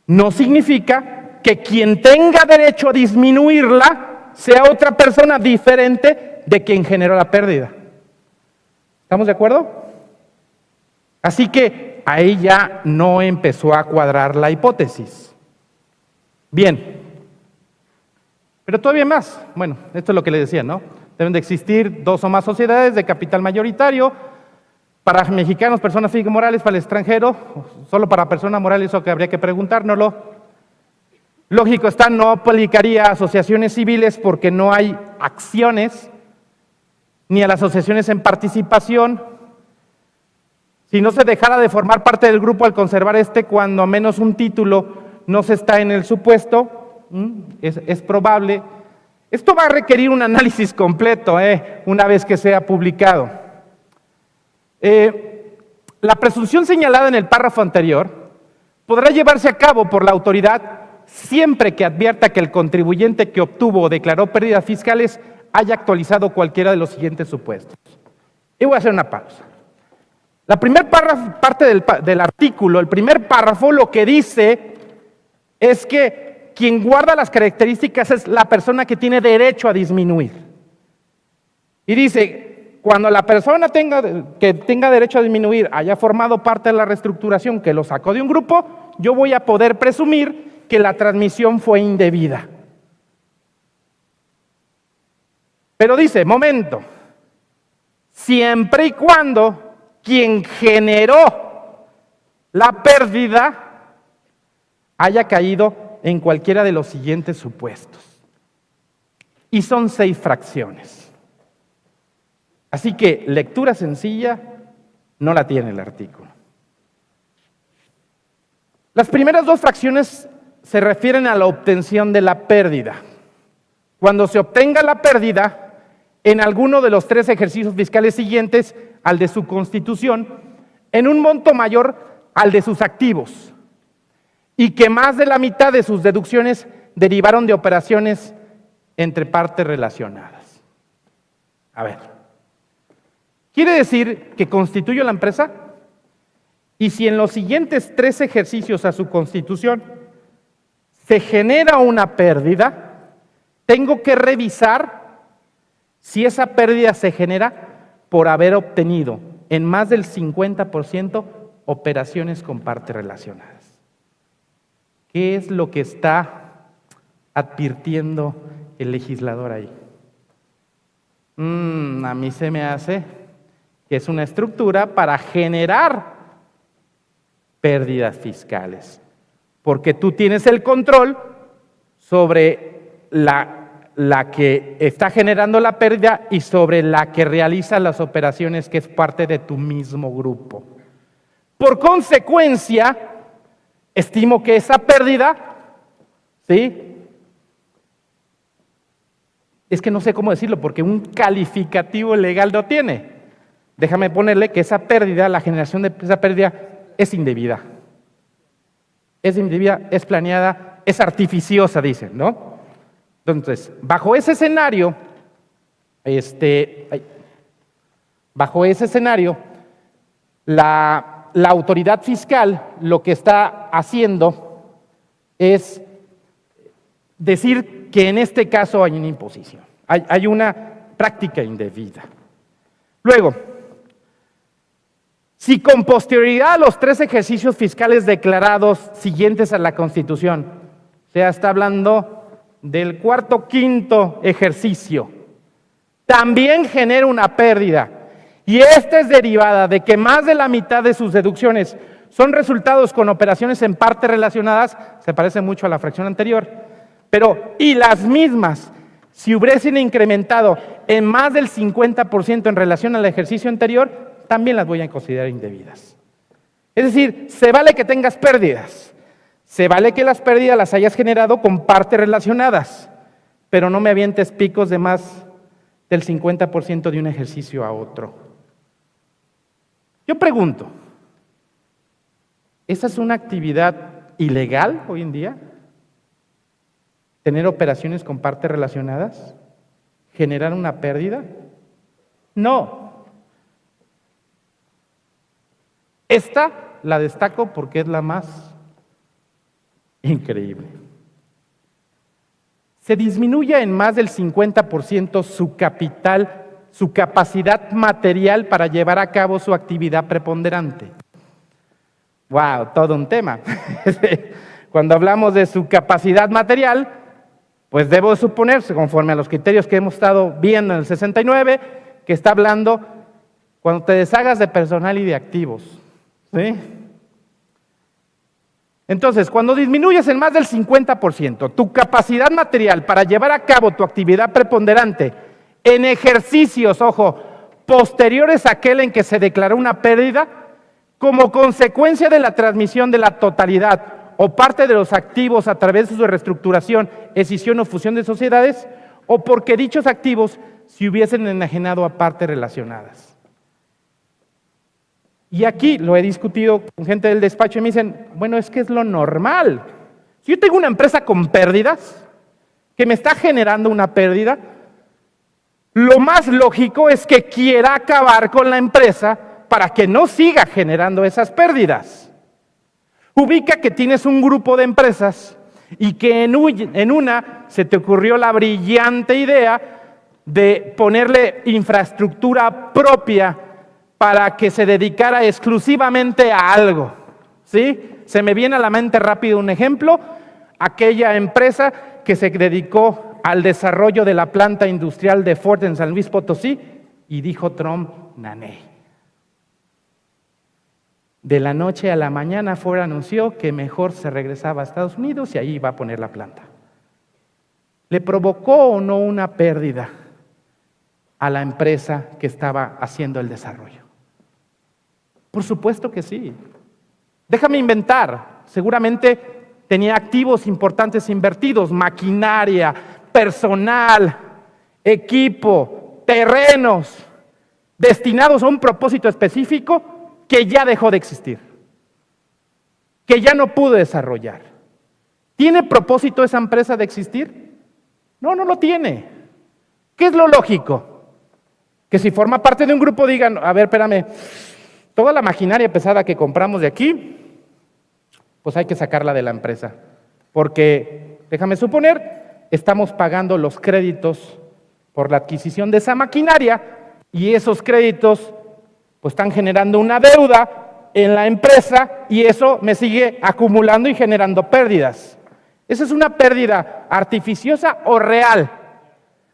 No significa que quien tenga derecho a disminuirla sea otra persona diferente de quien generó la pérdida. ¿Estamos de acuerdo? Así que ahí ya no empezó a cuadrar la hipótesis. Bien, pero todavía más. Bueno, esto es lo que les decía, ¿no? Deben de existir 2 o más sociedades de capital mayoritario para mexicanos, personas físicas y morales, para el extranjero, solo para personas morales, eso que habría que preguntárnoslo. Lógico está, no aplicaría a asociaciones civiles porque no hay acciones, ni a las asociaciones en participación. Si no se dejara de formar parte del grupo al conservar cuando menos un título no se está en el supuesto, es probable. Esto va a requerir un análisis completo una vez que sea publicado. La presunción señalada en el párrafo anterior podrá llevarse a cabo por la autoridad siempre que advierta que el contribuyente que obtuvo o declaró pérdidas fiscales haya actualizado cualquiera de los siguientes supuestos. Y voy a hacer una pausa. La primera parte del artículo, el primer párrafo, lo que dice es que quien guarda las características es la persona que tiene derecho a disminuir. Y dice, cuando la persona que tenga derecho a disminuir haya formado parte de la reestructuración que lo sacó de un grupo, yo voy a poder presumir que la transmisión fue indebida. Pero dice, momento, siempre y cuando quien generó la pérdida haya caído en cualquiera de los siguientes supuestos. Y son 6 fracciones. Así que lectura sencilla no la tiene el artículo. Las primeras 2 fracciones se refieren a la obtención de la pérdida. Cuando se obtenga la pérdida, en alguno de los 3 ejercicios fiscales siguientes al de su constitución, en un monto mayor al de sus activos, y que más de la mitad de sus deducciones derivaron de operaciones entre partes relacionadas. A ver, ¿quiere decir que constituyo la empresa? Y si en los siguientes 3 ejercicios a su constitución se genera una pérdida, tengo que revisar si esa pérdida se genera por haber obtenido en más del 50% operaciones con partes relacionadas. ¿Qué es lo que está advirtiendo el legislador ahí? A mí se me hace que es una estructura para generar pérdidas fiscales, porque tú tienes el control sobre la que está generando la pérdida y sobre la que realiza las operaciones, que es parte de tu mismo grupo. Por consecuencia, estimo que esa pérdida, ¿sí? Es que no sé cómo decirlo, porque un calificativo legal no tiene. Déjame ponerle que esa pérdida, la generación de esa pérdida es indebida. Es indebida, es planeada, es artificiosa, dicen, ¿no? Entonces, bajo ese escenario, la autoridad fiscal lo que está haciendo es decir que en este caso hay una imposición, hay una práctica indebida. Luego, si con posterioridad a los 3 ejercicios fiscales declarados siguientes a la Constitución, o sea, está hablando del 4º, 5º ejercicio, también genera una pérdida, y esta es derivada de que más de la mitad de sus deducciones son resultados con operaciones en parte relacionadas, se parece mucho a la fracción anterior, pero y las mismas, si hubiesen incrementado en más del 50% en relación al ejercicio anterior, también las voy a considerar indebidas. Es decir, se vale que tengas pérdidas, se vale que las pérdidas las hayas generado con partes relacionadas, pero no me avientes picos de más del 50% de un ejercicio a otro. Yo pregunto, ¿esa es una actividad ilegal hoy en día? ¿Tener operaciones con partes relacionadas? ¿Generar una pérdida? No. Esta la destaco porque es la más increíble. Se disminuye en más del 50% su capital, su capacidad material para llevar a cabo su actividad preponderante. ¡Wow! Todo un tema. Cuando hablamos de su capacidad material, pues debo suponerse, conforme a los criterios que hemos estado viendo en el 69, que está hablando cuando te deshagas de personal y de activos. ¿Sí? Entonces, cuando disminuyes en más del 50% tu capacidad material para llevar a cabo tu actividad preponderante en ejercicios, ojo, posteriores a aquel en que se declaró una pérdida, como consecuencia de la transmisión de la totalidad o parte de los activos a través de su reestructuración, escisión o fusión de sociedades, o porque dichos activos se hubiesen enajenado a partes relacionadas. Y aquí lo he discutido con gente del despacho y me dicen, bueno, es que es lo normal. Si yo tengo una empresa con pérdidas, que me está generando una pérdida, lo más lógico es que quiera acabar con la empresa para que no siga generando esas pérdidas. Ubica que tienes un grupo de empresas y que en una se te ocurrió la brillante idea de ponerle infraestructura propia para que se dedicara exclusivamente a algo, ¿sí? Se me viene a la mente rápido un ejemplo, aquella empresa que se dedicó al desarrollo de la planta industrial de Ford en San Luis Potosí y dijo Trump, nané. De la noche a la mañana Ford anunció que mejor se regresaba a Estados Unidos y ahí iba a poner la planta. ¿Le provocó o no una pérdida a la empresa que estaba haciendo el desarrollo? Por supuesto que sí. Déjame inventar. Seguramente tenía activos importantes invertidos, maquinaria, personal, equipo, terrenos, destinados a un propósito específico que ya dejó de existir, que ya no pudo desarrollar. ¿Tiene propósito esa empresa de existir? No, no lo tiene. ¿Qué es lo lógico? Que si forma parte de un grupo digan, a ver, espérame, toda la maquinaria pesada que compramos de aquí, pues hay que sacarla de la empresa. Porque, déjame suponer, estamos pagando los créditos por la adquisición de esa maquinaria y esos créditos pues están generando una deuda en la empresa y eso me sigue acumulando y generando pérdidas. ¿Esa es una pérdida artificiosa o real?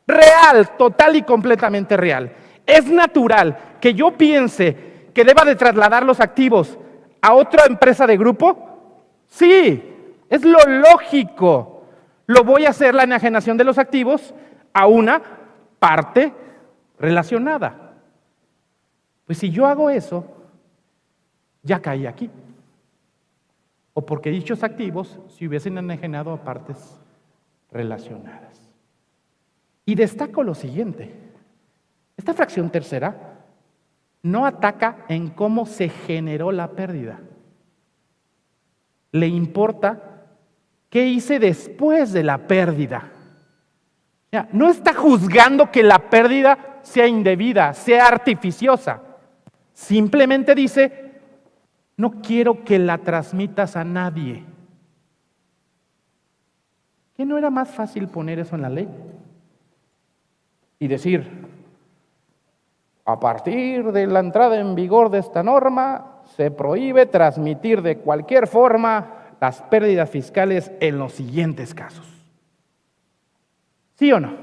Real, total y completamente real. ¿Es natural que yo piense que deba de trasladar los activos a otra empresa de grupo? Sí, es lo lógico. Lo voy a hacer la enajenación de los activos a una parte relacionada. Pues si yo hago eso, ya caí aquí. O porque dichos activos se hubiesen enajenado a partes relacionadas. Y destaco lo siguiente. Esta fracción tercera no ataca en cómo se generó la pérdida. Le importa qué hice después de la pérdida. No está juzgando que la pérdida sea indebida, sea artificiosa. Simplemente dice, no quiero que la transmitas a nadie. ¿Qué no era más fácil poner eso en la ley? Y decir, a partir de la entrada en vigor de esta norma, se prohíbe transmitir de cualquier forma las pérdidas fiscales en los siguientes casos. ¿Sí o no?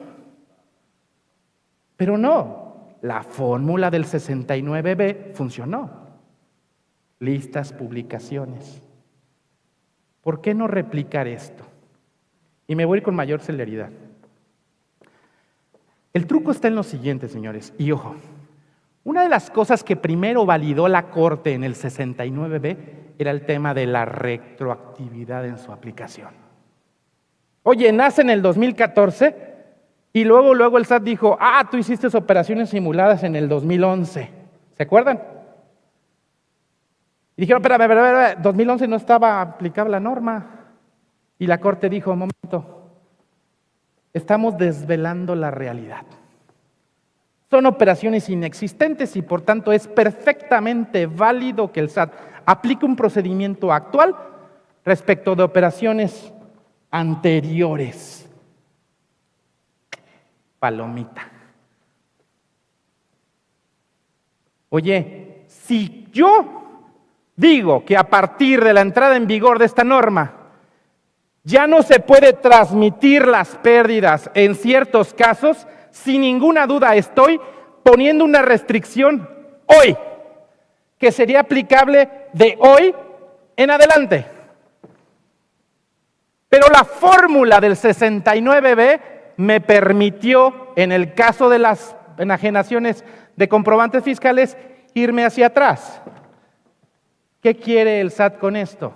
Pero no. La fórmula del 69B funcionó. Listas, publicaciones. ¿Por qué no replicar esto? Y me voy con mayor celeridad. El truco está en lo siguiente, señores. Y ojo, una de las cosas que primero validó la Corte en el 69B era el tema de la retroactividad en su aplicación. Oye, nace en el 2014... Y luego el SAT dijo, tú hiciste operaciones simuladas en el 2011. ¿Se acuerdan? Y dijeron, espera, 2011 no estaba aplicable la norma. Y la Corte dijo, un momento, estamos desvelando la realidad. Son operaciones inexistentes y por tanto es perfectamente válido que el SAT aplique un procedimiento actual respecto de operaciones anteriores. Palomita. Oye, si yo digo que a partir de la entrada en vigor de esta norma ya no se puede transmitir las pérdidas en ciertos casos, sin ninguna duda estoy poniendo una restricción hoy, que sería aplicable de hoy en adelante. Pero la fórmula del 69B me permitió, en el caso de las enajenaciones de comprobantes fiscales, irme hacia atrás. ¿Qué quiere el SAT con esto?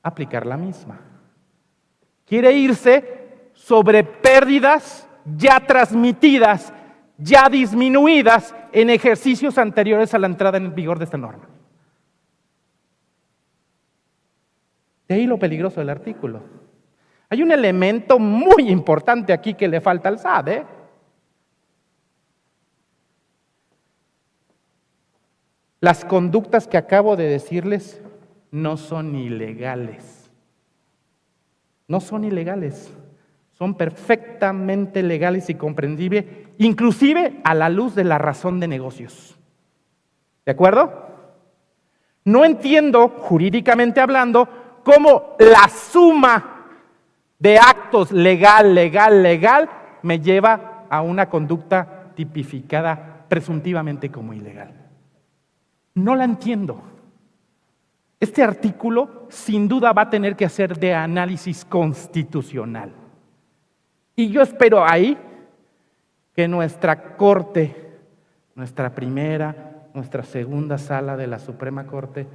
Aplicar la misma. Quiere irse sobre pérdidas ya transmitidas, ya disminuidas en ejercicios anteriores a la entrada en vigor de esta norma. De ahí lo peligroso del artículo. Hay un elemento muy importante aquí que le falta al SAT, ¿eh? Las conductas que acabo de decirles no son ilegales. No son ilegales. Son perfectamente legales y comprensibles, inclusive a la luz de la razón de negocios. ¿De acuerdo? No entiendo, jurídicamente hablando, cómo la suma de actos legal me lleva a una conducta tipificada presuntivamente como ilegal. No la entiendo. Este artículo sin duda va a tener que hacer de análisis constitucional. Y yo espero ahí que nuestra Corte, nuestra primera, nuestra segunda sala de la Suprema Corte,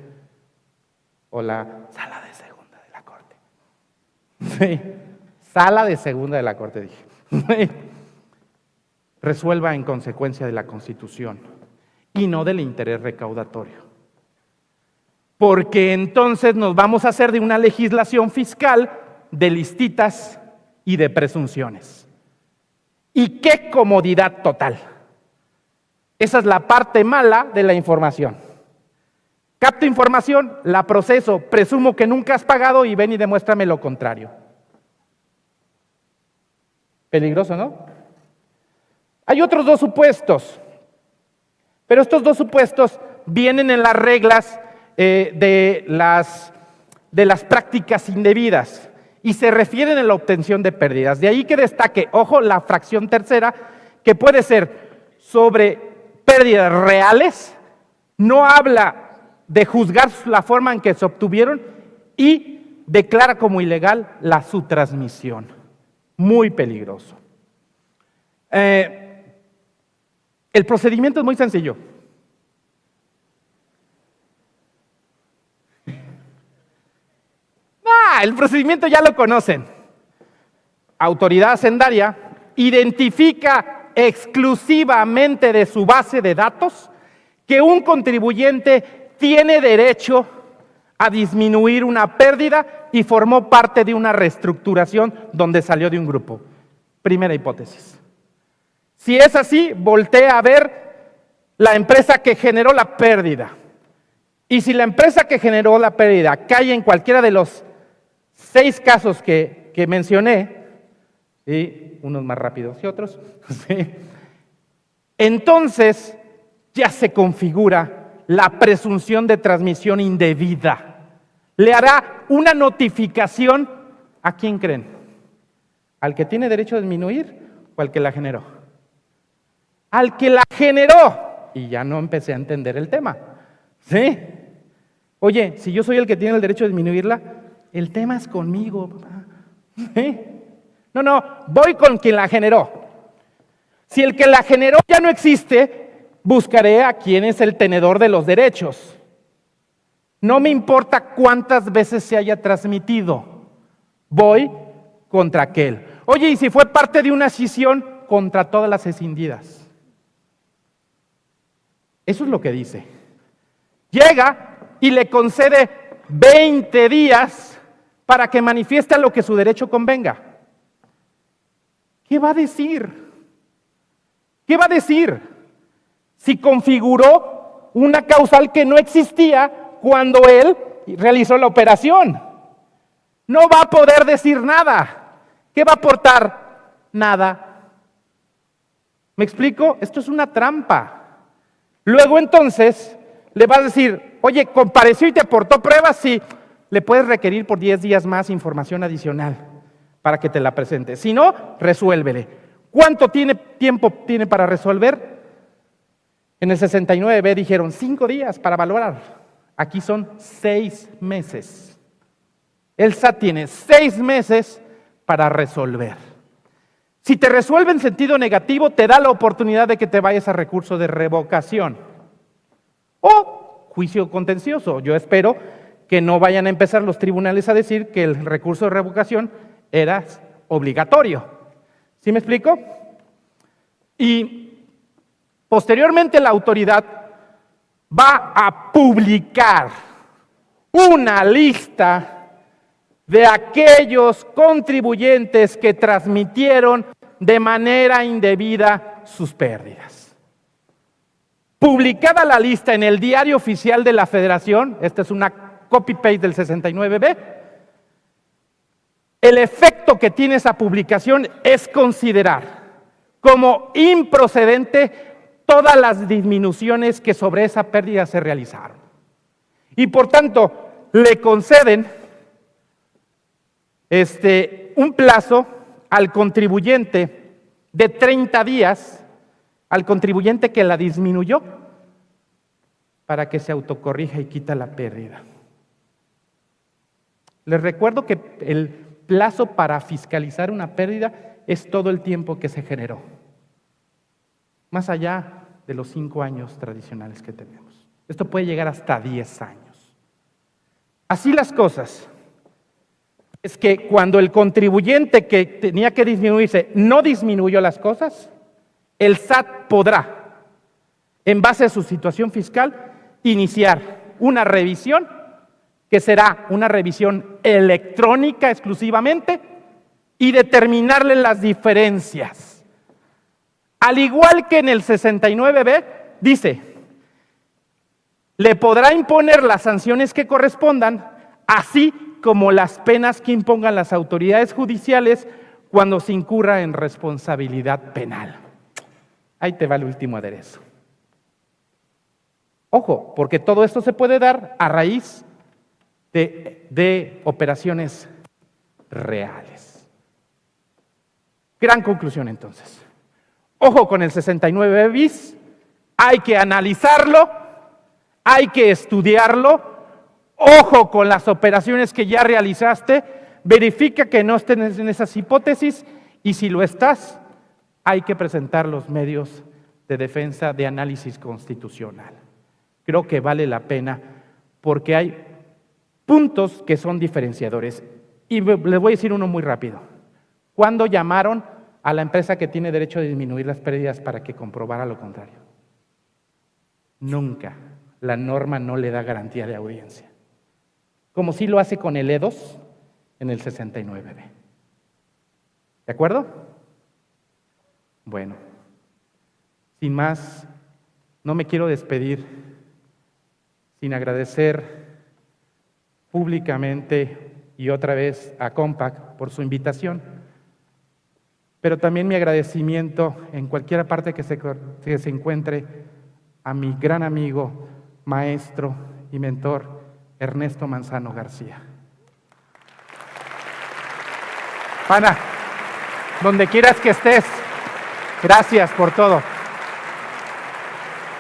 o la sala de segunda de la Corte, sí, sala de segunda de la Corte, dije, resuelva en consecuencia de la Constitución y no del interés recaudatorio. Porque entonces nos vamos a hacer de una legislación fiscal de listitas y de presunciones. ¡Y qué comodidad total! Esa es la parte mala de la información. Capto información, la proceso, presumo que nunca has pagado y ven y demuéstrame lo contrario. Peligroso, ¿no? Hay otros dos supuestos, pero estos dos supuestos vienen en las reglas de las prácticas indebidas y se refieren a la obtención de pérdidas. De ahí que destaque, ojo, la fracción tercera, que puede ser sobre pérdidas reales, no habla de juzgar la forma en que se obtuvieron y declara como ilegal su transmisión. Muy peligroso. El procedimiento es muy sencillo. El procedimiento ya lo conocen. Autoridad hacendaria identifica exclusivamente de su base de datos que un contribuyente tiene derecho a disminuir una pérdida y formó parte de una reestructuración donde salió de un grupo. Primera hipótesis. Si es así, voltea a ver la empresa que generó la pérdida. Y si la empresa que generó la pérdida cae en cualquiera de los 6 casos que mencioné, ¿sí? Unos más rápidos que otros, ¿sí? Entonces ya se configura la presunción de transmisión indebida. Le hará una notificación, ¿a quién creen? ¿Al que tiene derecho a disminuir o al que la generó? Al que la generó. Y ya no empecé a entender el tema, ¿sí? Oye, si yo soy el que tiene el derecho a disminuirla, el tema es conmigo, papá. ¿Sí? No, voy con quien la generó. Si el que la generó ya no existe, buscaré a quién es el tenedor de los derechos. No me importa cuántas veces se haya transmitido. Voy contra aquel. Oye, y si fue parte de una escisión, contra todas las escindidas. Eso es lo que dice. Llega y le concede 20 días para que manifieste lo que su derecho convenga. ¿Qué va a decir? ¿Qué va a decir? Si configuró una causal que no existía cuando él realizó la operación. No va a poder decir nada. ¿Qué va a aportar? Nada. ¿Me explico? Esto es una trampa. Luego entonces le va a decir, oye, compareció y te aportó pruebas, sí, le puedes requerir por 10 días más información adicional para que te la presente. Si no, resuélvele. ¿Cuánto tiempo tiene para resolver? En el 69B dijeron 5 días para valorar. Aquí son 6 meses. El SAT tiene 6 meses para resolver. Si te resuelve en sentido negativo, te da la oportunidad de que te vayas a recurso de revocación o juicio contencioso. Yo espero que no vayan a empezar los tribunales a decir que el recurso de revocación era obligatorio. ¿Sí me explico? Y posteriormente la autoridad va a publicar una lista de aquellos contribuyentes que transmitieron de manera indebida sus pérdidas. Publicada la lista en el Diario Oficial de la Federación, esta es una copy-paste del 69B, el efecto que tiene esa publicación es considerar como improcedente todas las disminuciones que sobre esa pérdida se realizaron. Y por tanto, le conceden un plazo al contribuyente de 30 días, al contribuyente que la disminuyó, para que se autocorrija y quita la pérdida. Les recuerdo que el plazo para fiscalizar una pérdida es todo el tiempo que se generó, más allá de los 5 años tradicionales que tenemos. Esto puede llegar hasta 10 años. Así las cosas, es que cuando el contribuyente que tenía que disminuirse no disminuyó las cosas, el SAT podrá, en base a su situación fiscal, iniciar una revisión que será una revisión electrónica exclusivamente y determinarle las diferencias. Al igual que en el 69B, dice, le podrá imponer las sanciones que correspondan, así como las penas que impongan las autoridades judiciales cuando se incurra en responsabilidad penal. Ahí te va el último aderezo. Ojo, porque todo esto se puede dar a raíz de operaciones reales. Gran conclusión entonces. Ojo con el 69 bis, hay que analizarlo, hay que estudiarlo. Ojo con las operaciones que ya realizaste, verifica que no estén en esas hipótesis y si lo estás, hay que presentar los medios de defensa de análisis constitucional. Creo que vale la pena porque hay puntos que son diferenciadores. Y les voy a decir uno muy rápido. ¿Cuándo llamaron a la empresa que tiene derecho a disminuir las pérdidas para que comprobara lo contrario? Nunca. La norma no le da garantía de audiencia. Como sí lo hace con el E2 en el 69B. ¿De acuerdo? Bueno, sin más, no me quiero despedir sin agradecer públicamente y otra vez a Compac por su invitación, pero también mi agradecimiento en cualquier parte que se encuentre a mi gran amigo, maestro y mentor, Ernesto Manzano García. Pana, donde quieras que estés, gracias por todo.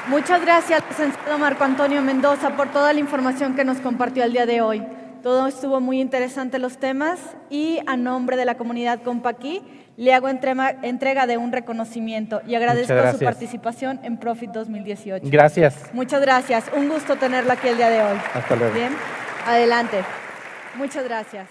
Muchas gracias, licenciado Marco Antonio Mendoza, por toda la información que nos compartió el día de hoy. Todo estuvo muy interesante los temas y a nombre de la comunidad Compaquí le hago entrega de un reconocimiento y agradezco su participación en Profit 2018. Gracias. Muchas gracias. Un gusto tenerlo aquí el día de hoy. Hasta luego. Bien, adelante. Muchas gracias.